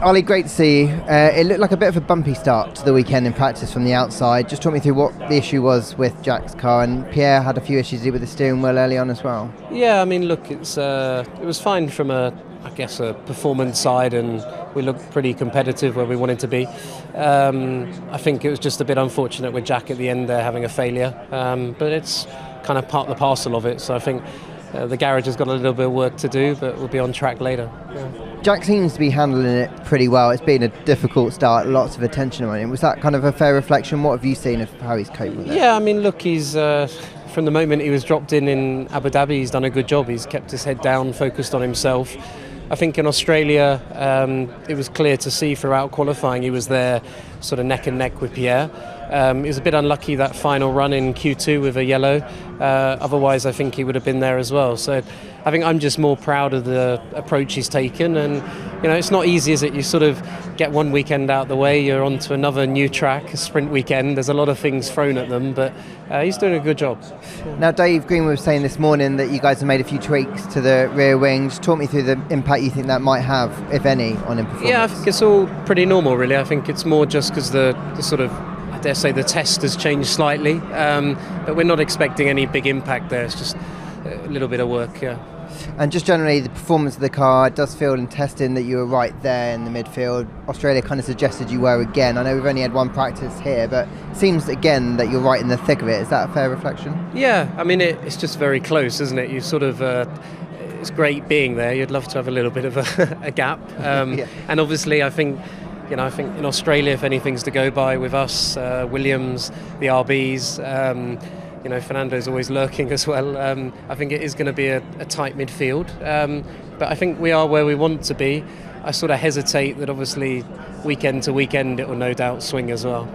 Ollie, great to see you. It looked like a bit of a bumpy start to the weekend in practice from the outside. Just talk me through what the issue was with Jack's car, and Pierre had a few issues with the steering wheel early on as well. Yeah, I mean, look, it was fine from a performance side, and we looked pretty competitive where we wanted to be. I think it was just a bit unfortunate with Jack at the end there having a failure, but it's kind of part and parcel of it. So I think the garage has got a little bit of work to do, but we'll be on track later. Yeah. Jack seems to be handling it pretty well. It's been a difficult start, lots of attention on him. Was that kind of a fair reflection? What have you seen of how he's coped with it? Yeah, I mean, look, he's from the moment he was dropped in Abu Dhabi, he's done a good job. He's kept his head down, focused on himself. I think in Australia, it was clear to see throughout qualifying he was there sort of neck and neck with Pierre. He was a bit unlucky that final run in Q2 with a yellow. Otherwise, I think he would have been there as well. So I think I'm just more proud of the approach he's taken. And, you know, it's not easy, is it? You sort of get one weekend out the way, you're on to another new track, a sprint weekend. There's a lot of things thrown at them, but he's doing a good job. Now, Dave Greenwood was saying this morning that you guys have made a few tweaks to the rear wings. Talk me through the impact you think that might have, if any, on him performance. Yeah, I think it's all pretty normal, really. I think it's more just because the sort of, I dare say, the test has changed slightly, but we're not expecting any big impact there. It's just a little bit of work, yeah. And just generally, the performance of the car, it does feel in testing that you were right there in the midfield. Australia kind of suggested you were again. I know we've only had one practice here, but it seems again that you're right in the thick of it. Is that a fair reflection? Yeah, I mean, it's just very close, isn't it? You sort of... it's great being there. You'd love to have a little bit of a gap. Yeah. And obviously, I think in Australia, if anything's to go by with us, Williams, the RBs, Fernando's always lurking as well. I think it is going to be a tight midfield. But I think we are where we want to be. I sort of hesitate that obviously weekend to weekend it will no doubt swing as well.